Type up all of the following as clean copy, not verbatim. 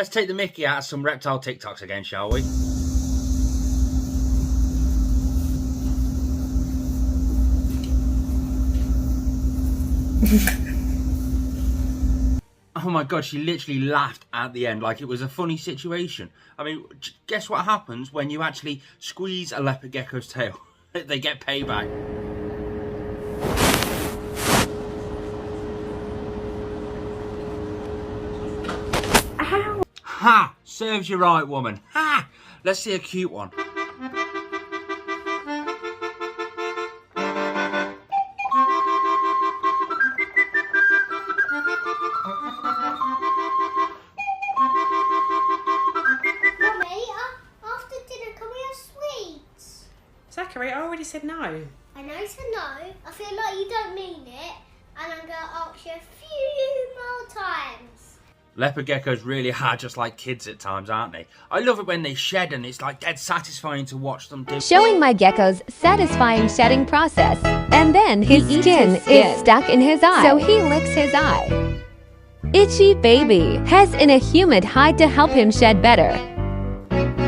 Let's take the mickey out of some reptile TikToks again, shall we? Oh my god, she literally laughed at the end like it was a funny situation. I mean, guess what happens when you actually squeeze a leopard gecko's tail? They get payback. Ow. Ha! Serves you right, woman. Ha! Let's see a cute one. Zachary, I already said no. I know you said no. I feel like you don't mean it, and I'm going to ask you a few more times. Leopard geckos really are just like kids at times, aren't they? I love it when they shed and it's like dead satisfying to watch them do. Showing my gecko's satisfying shedding process. And then his skin is stuck in his eye, so he licks his eye. Itchy baby has in a humid hide to help him shed better.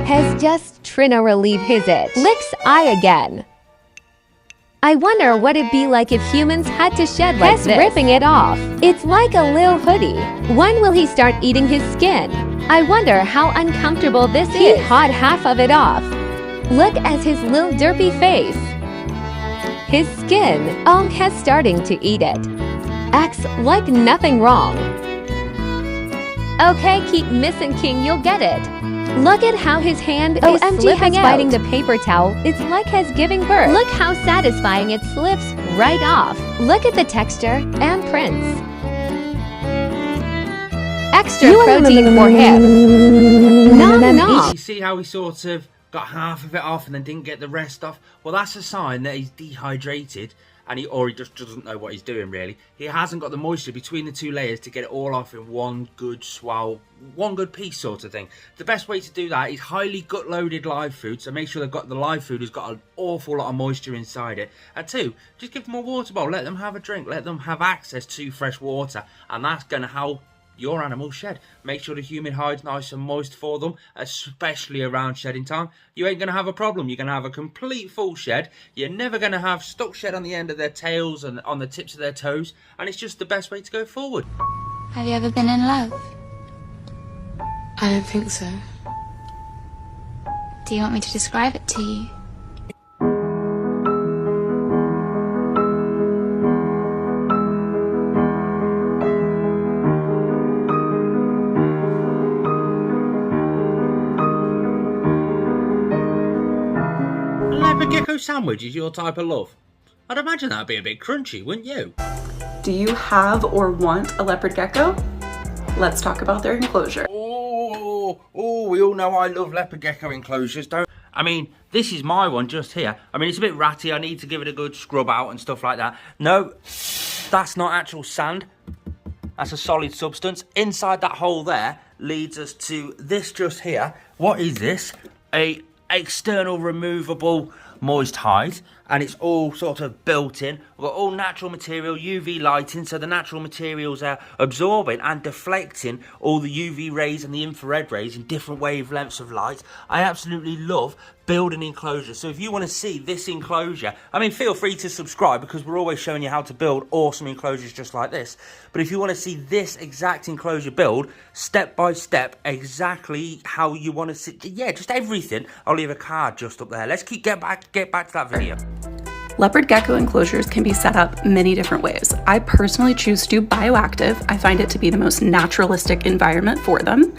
Has just Trina relieve his itch. Licks eye again. I wonder what it'd be like if humans had to shed like this. Ripping it off. It's like a little hoodie. When will he start eating his skin? I wonder how uncomfortable this is. He hawed half of it off. Look at his little derpy face. His skin has starting to eat it. Acts like nothing wrong. Okay, keep missing King, you'll get it. Look at how his hand is slipping out. Biting the paper towel. It's like he's giving birth. Look how satisfying it slips right off. Look at the texture and prints. Extra protein for him. Nom nom. You see how he sort of got half of it off and then didn't get the rest off? Well, that's a sign that he's dehydrated and he just doesn't know what he's doing, really. He hasn't got the moisture between the two layers to get it all off in one good swell, one good piece sort of thing. The best way to do that is highly gut-loaded live food, so make sure the live food has got an awful lot of moisture inside it. And two, just give them a water bowl, let them have a drink, let them have access to fresh water, and that's going to help your animal shed. Make sure the humid hide's nice and moist for them, especially around shedding time. You ain't going to have a problem. You're going to have a complete full shed. You're never going to have stuck shed on the end of their tails and on the tips of their toes, and it's just the best way to go forward. Have you ever been in love? I don't think so. Do you want me to describe it to you? Leopard gecko sandwich is your type of love? I'd imagine that'd be a bit crunchy, wouldn't you? Do you have or want a leopard gecko? Let's talk about their enclosure. Oh, we all know I love leopard gecko enclosures, don't we? I mean, this is my one just here. I mean, it's a bit ratty. I need to give it a good scrub out and stuff like that. No, that's not actual sand. That's a solid substance. Inside that hole there leads us to this just here. What is this? A external removable moist hide, and it's all sort of built in. We've got all natural material, UV lighting, so the natural materials are absorbing and deflecting all the UV rays and the infrared rays in different wavelengths of light. I absolutely love building enclosures, so if you want to see this enclosure, I mean, feel free to subscribe because we're always showing you how to build awesome enclosures just like this. But if you want to see this exact enclosure build step by step, exactly how you want to see, yeah, just everything, I'll leave a card just up there. Let's get back to that video. Leopard gecko enclosures can be set up many different ways. I personally choose to do bioactive. I find it to be the most naturalistic environment for them.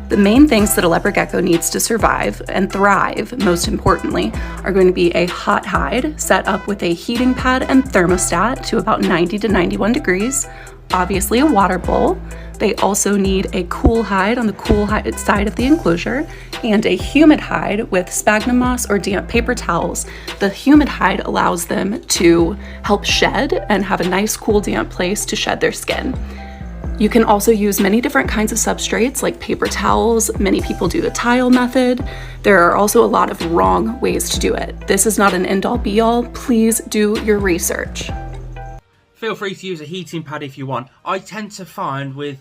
The main things that a leopard gecko needs to survive and thrive, most importantly, are going to be a hot hide set up with a heating pad and thermostat to about 90 to 91 degrees, obviously a water bowl. They also need a cool hide on the cool side of the enclosure and a humid hide with sphagnum moss or damp paper towels. The humid hide allows them to help shed and have a nice cool damp place to shed their skin. You can also use many different kinds of substrates like paper towels. Many people do the tile method. There are also a lot of wrong ways to do it. This is not an end-all be-all. Please do your research. Feel free to use a heating pad if you want. I tend to find with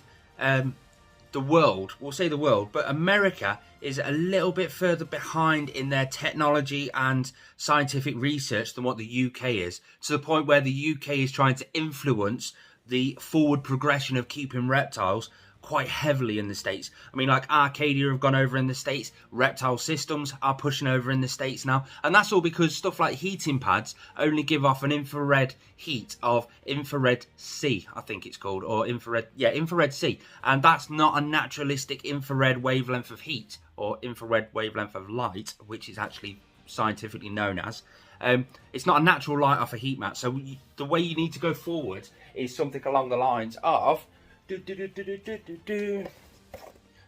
the world, we'll say the world, but America is a little bit further behind in their technology and scientific research than what the UK is, to the point where the UK is trying to influence the forward progression of keeping reptiles quite heavily in the States. I mean, like Arcadia have gone over in the States, Reptile Systems are pushing over in the States now, and that's all because stuff like heating pads only give off an infrared heat of infrared C, I think it's called, or infrared C, and that's not a naturalistic infrared wavelength of heat, or infrared wavelength of light, which is actually scientifically known as. It's not a natural light off a heat mat, so the way you need to go forward is something along the lines of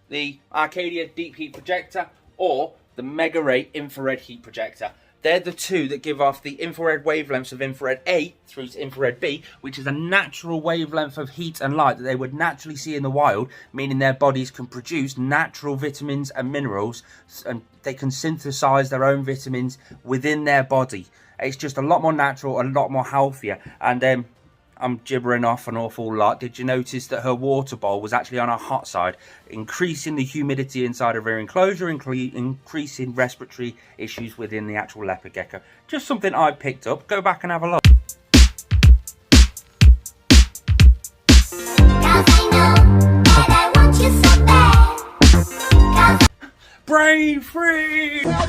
the Arcadia deep heat projector or the Mega Ray infrared heat projector. They're the two that give off the infrared wavelengths of infrared A through to infrared B, which is a natural wavelength of heat and light that they would naturally see in the wild, meaning their bodies can produce natural vitamins and minerals, and they can synthesize their own vitamins within their body. It's just a lot more natural, a lot more healthier. And I'm gibbering off an awful lot. Did you notice that her water bowl was actually on her hot side, increasing the humidity inside of her enclosure, increasing respiratory issues within the actual leopard gecko? Just something I picked up. Go back and have a look. Brain free! Oh,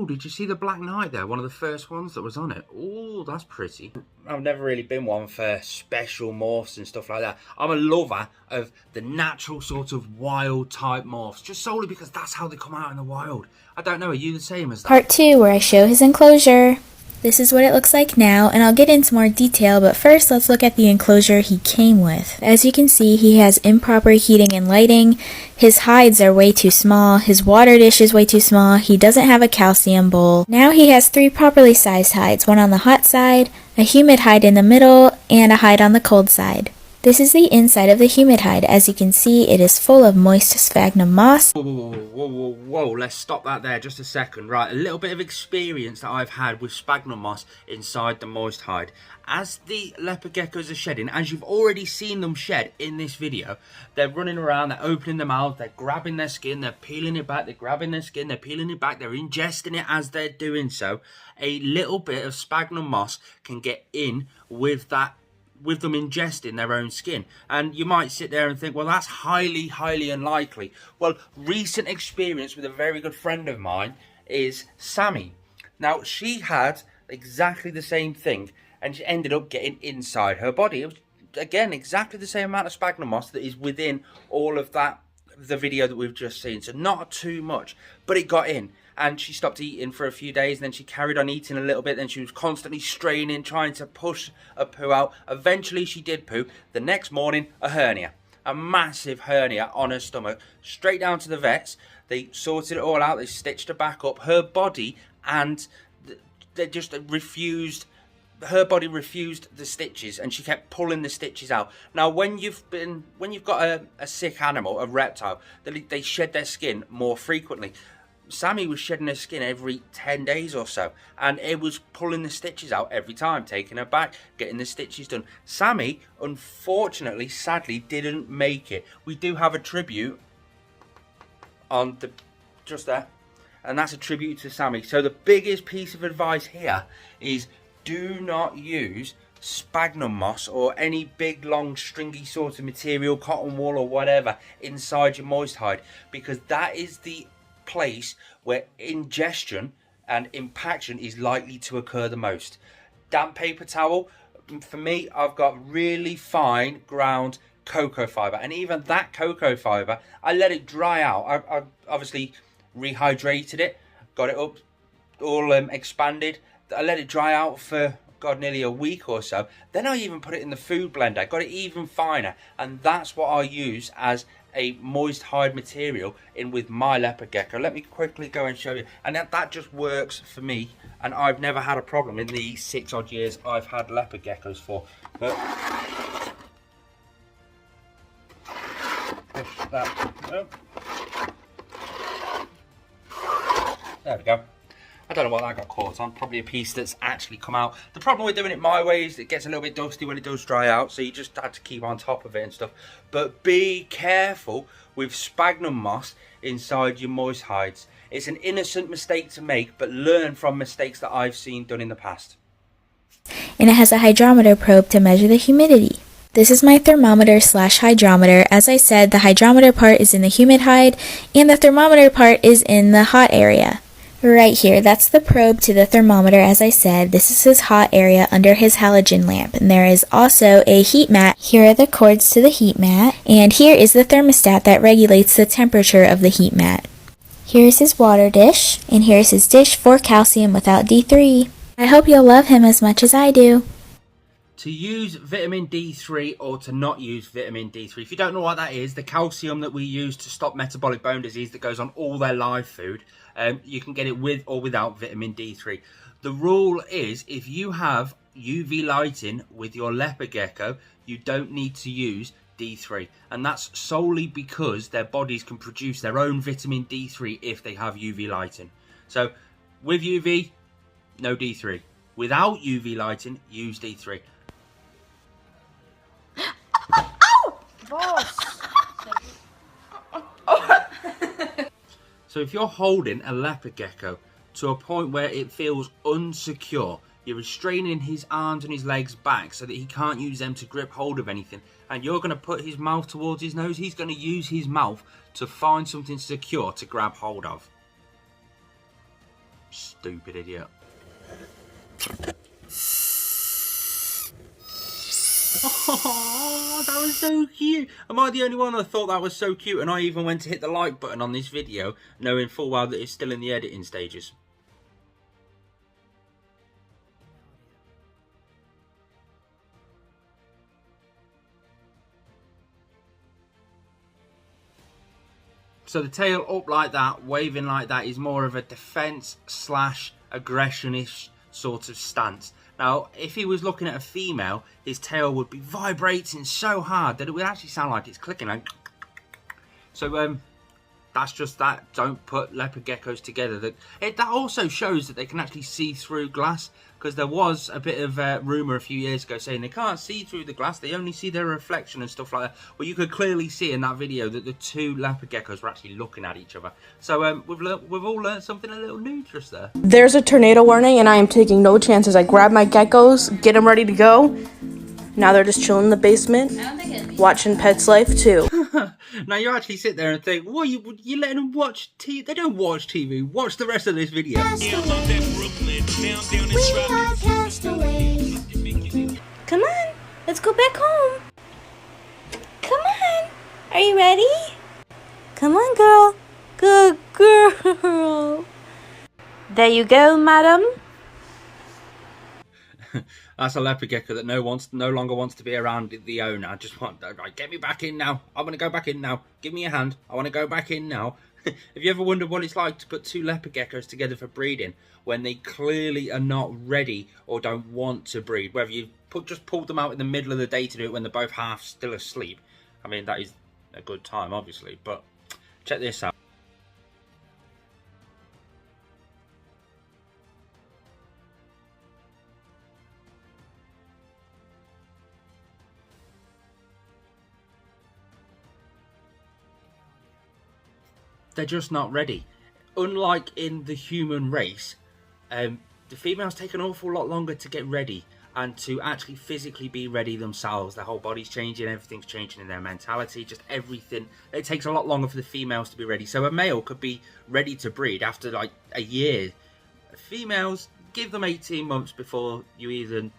did you see the Black Knight there? One of the first ones that was on it. Oh, that's pretty. I've never really been one for special morphs and stuff like that. I'm a lover of the natural sort of wild type morphs, just solely because that's how they come out in the wild. I don't know, are you the same as that? Part 2, where I show his enclosure. This is what it looks like now, and I'll get into more detail, but first let's look at the enclosure he came with. As you can see, he has improper heating and lighting, his hides are way too small, his water dish is way too small, he doesn't have a calcium bowl. Now he has 3 properly sized hides, one on the hot side, a humid hide in the middle, and a hide on the cold side. This is the inside of the humid hide. As you can see, it is full of moist sphagnum moss. Whoa, let's stop that there just a second. Right, a little bit of experience that I've had with sphagnum moss inside the moist hide. As the leopard geckos are shedding, as you've already seen them shed in this video, they're running around, they're opening their mouth, they're grabbing their skin, they're peeling it back, they're grabbing their skin, they're peeling it back, they're ingesting it as they're doing so. A little bit of sphagnum moss can get in with that, with them ingesting their own skin. And you might sit there and think, well, that's highly unlikely. Well, recent experience with a very good friend of mine is Sammy. Now, she had exactly the same thing, and she ended up getting inside her body. It was, again, exactly the same amount of sphagnum moss that is within all of that, the video that we've just seen. So not too much, but it got in. And she stopped eating for a few days, and then she carried on eating a little bit. Then she was constantly straining, trying to push a poo out. Eventually, she did poo. The next morning, a hernia. A massive hernia on her stomach. Straight down to the vets. They sorted it all out. They stitched her back up. Her body, and they just refused. Her body refused the stitches, and she kept pulling the stitches out. Now, when you've got a sick animal, a reptile, they shed their skin more frequently. Sammy was shedding her skin every 10 days or so, and it was pulling the stitches out every time, taking her back, getting the stitches done. Sammy, unfortunately, sadly, didn't make it. We do have a tribute on the just there, and that's a tribute to Sammy. So the biggest piece of advice here is do not use sphagnum moss or any big long stringy sort of material, cotton wool or whatever, inside your moist hide, because that is the place where ingestion and impaction is likely to occur the most. Damp paper towel, for me, I've got really fine ground cocoa fiber, and even that cocoa fiber, I let it dry out. I obviously rehydrated it, got it up all expanded. I let it dry out for nearly a week or so. Then I even put it in the food blender, got it even finer, and that's what I use as a moist hide material in with my leopard gecko. Let me quickly go and show you, and that just works for me, and I've never had a problem in the 6 odd years I've had leopard geckos for. But push that up. There we go. I don't know what that got caught on. Probably a piece that's actually come out. The problem with doing it my way is it gets a little bit dusty when it does dry out, so you just have to keep on top of it and stuff. But be careful with sphagnum moss inside your moist hides. It's an innocent mistake to make, but learn from mistakes that I've seen done in the past. And it has a hydrometer probe to measure the humidity. This is my thermometer / hydrometer. As I said, the hydrometer part is in the humid hide and the thermometer part is in the hot area. Right here, that's the probe to the thermometer. As I said, this is his hot area under his halogen lamp. And there is also a heat mat. Here are the cords to the heat mat. And here is the thermostat that regulates the temperature of the heat mat. Here's his water dish. And here's his dish for calcium without D3. I hope you'll love him as much as I do. To use vitamin D3 or to not use vitamin D3. If you don't know what that is, the calcium that we use to stop metabolic bone disease that goes on all their live food, you can get it with or without vitamin D3. The rule is if you have UV lighting with your leopard gecko, you don't need to use D3. And that's solely because their bodies can produce their own vitamin D3 if they have UV lighting. So with UV, no D3. Without UV lighting, use D3. So if you're holding a leopard gecko to a point where it feels unsecure, you're restraining his arms and his legs back so that he can't use them to grip hold of anything, and you're going to put his mouth towards his nose, he's going to use his mouth to find something secure to grab hold of. Stupid idiot. Oh, that was so cute. Am I the only one that thought that was so cute and I even went to hit the like button on this video knowing full well that it's still in the editing stages? So the tail up like that, waving like that, is more of a defense / aggression-ish sort of stance. Now, if he was looking at a female, his tail would be vibrating so hard that it would actually sound like it's clicking. Like, so that's just that. Don't put leopard geckos together. That also shows that they can actually see through glass, because there was a bit of rumour a few years ago saying they can't see through the glass, they only see their reflection and stuff like that. Well, you could clearly see in that video that the two leopard geckos were actually looking at each other. So we've all learned something a little new just there. There's a tornado warning and I am taking no chances. I grab my geckos, get them ready to go. Now they're just chilling in the basement, watching Pet's Life too. Now you actually sit there and think, what, you letting them watch TV? They don't watch TV. Watch the rest of this video. Come on, let's go back home. Come on, are you ready? Come on, girl. Good girl. There you go, madam. That's a leopard gecko that no longer wants to be around the owner. I just want, right, get me back in now. I want to go back in now. Give me a hand. I want to go back in now. Have you ever wondered what it's like to put two leopard geckos together for breeding when they clearly are not ready or don't want to breed? Whether you just pulled them out in the middle of the day to do it when they're both half still asleep. I mean, that is a good time, obviously, but check this out. They're just not ready. Unlike in the human race, the females take an awful lot longer to get ready and to actually physically be ready themselves. Their whole body's changing, everything's changing in their mentality, just everything. It takes a lot longer for the females to be ready. So a male could be ready to breed after like a year. Females, give them 18 months before you even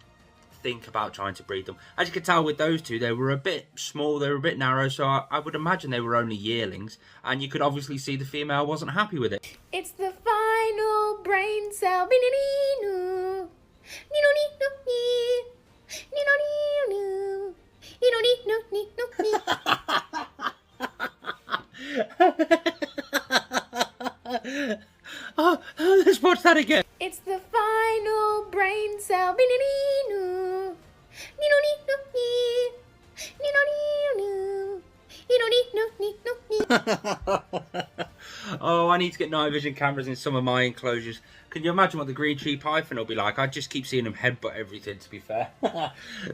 think about trying to breed them. As you can tell with those two, they were a bit small, they were a bit narrow, so I would imagine they were only yearlings, and you could obviously see the female wasn't happy with it. It's the final brain cell. Oh, let's watch that again. It's the final brain cell. Oh, I need to get night vision cameras in some of my enclosures. Can you imagine what the green tree python will be like? I just keep seeing them headbutt everything, to be fair.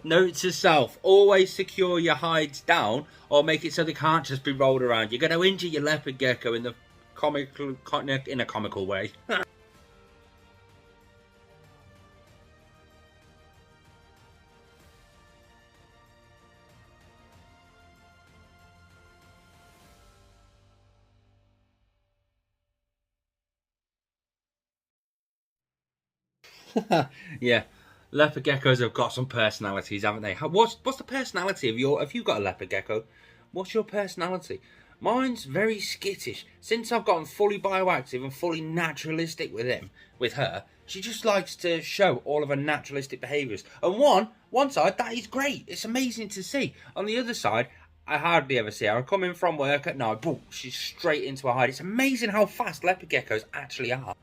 Note to self, always secure your hides down or make it so they can't just be rolled around. You're going to injure your leopard gecko in a comical way. Yeah, leopard geckos have got some personalities, haven't they? What's the personality of your... Have you got a leopard gecko? What's your personality? Mine's very skittish. Since I've gotten fully bioactive and fully naturalistic with her, she just likes to show all of her naturalistic behaviours. And one side, that is great. It's amazing to see. On the other side, I hardly ever see her. I come in from work at night, boom, she's straight into a hide. It's amazing how fast leopard geckos actually are.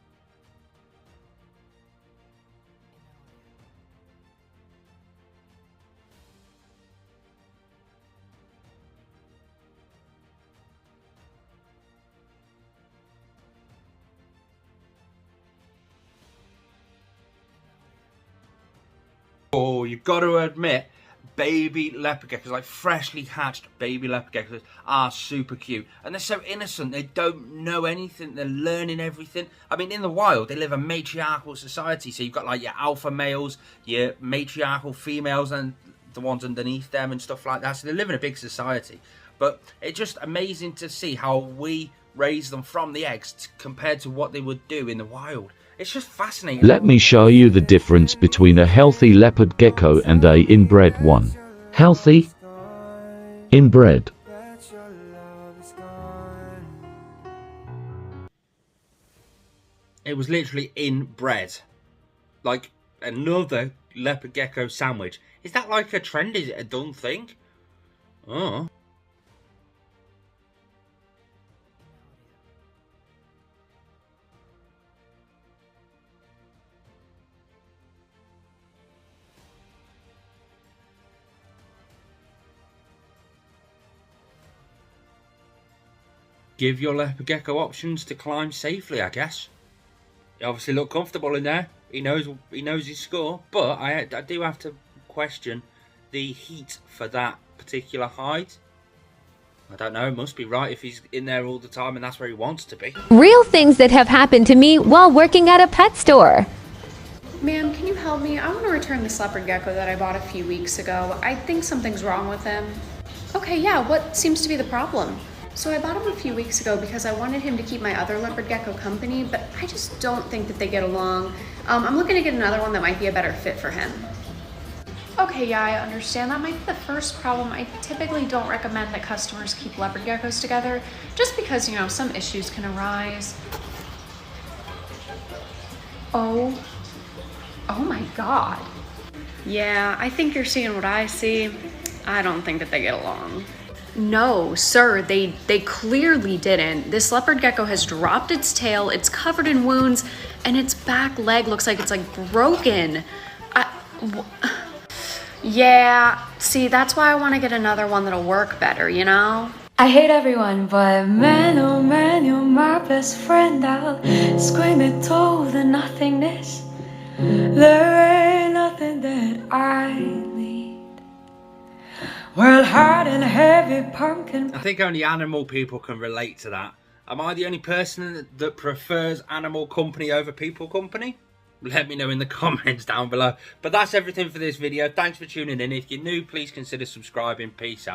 Oh, you've got to admit, baby leopard geckos, like freshly hatched baby leopard geckos, are super cute. And they're so innocent, they don't know anything, they're learning everything. I mean, in the wild, they live a matriarchal society. So you've got like your alpha males, your matriarchal females, and the ones underneath them and stuff like that. So they live in a big society. But it's just amazing to see how we raise them from the eggs compared to what they would do in the wild. It's just fascinating. Let me show you the difference between a healthy leopard gecko and a inbred one. Healthy, inbred. It was literally inbred. Like another leopard gecko sandwich. Is that like a trend? Is it a done thing? Oh. Give your leopard gecko options to climb safely, I guess. He obviously looked comfortable in there. He knows his score, but I do have to question the heat for that particular hide. I don't know, it must be right if he's in there all the time and that's where he wants to be. Real things that have happened to me while working at a pet store. Ma'am, can you help me? I want to return this leopard gecko that I bought a few weeks ago. I think something's wrong with him. Okay, yeah, what seems to be the problem? So I bought him a few weeks ago because I wanted him to keep my other leopard gecko company, but I just don't think that they get along. I'm looking to get another one that might be a better fit for him. Okay, yeah, I understand. That might be the first problem. I typically don't recommend that customers keep leopard geckos together, just because, you know, some issues can arise. Oh my God. Yeah, I think you're seeing what I see. I don't think that they get along. No, sir, they clearly didn't. This leopard gecko has dropped its tail, it's covered in wounds, and its back leg looks like it's like broken. Yeah, see, that's why I want to get another one that'll work better, you know? I hate everyone, but man, oh man, you're my best friend. I'll scream it to the nothingness. There ain't nothing that I need. Well, hard and heavy pumpkin. I think only animal people can relate to that. Am I the only person that prefers animal company over people company? Let me know in the comments down below. But that's everything for this video. Thanks for tuning in. If you're new, please consider subscribing. Peace out.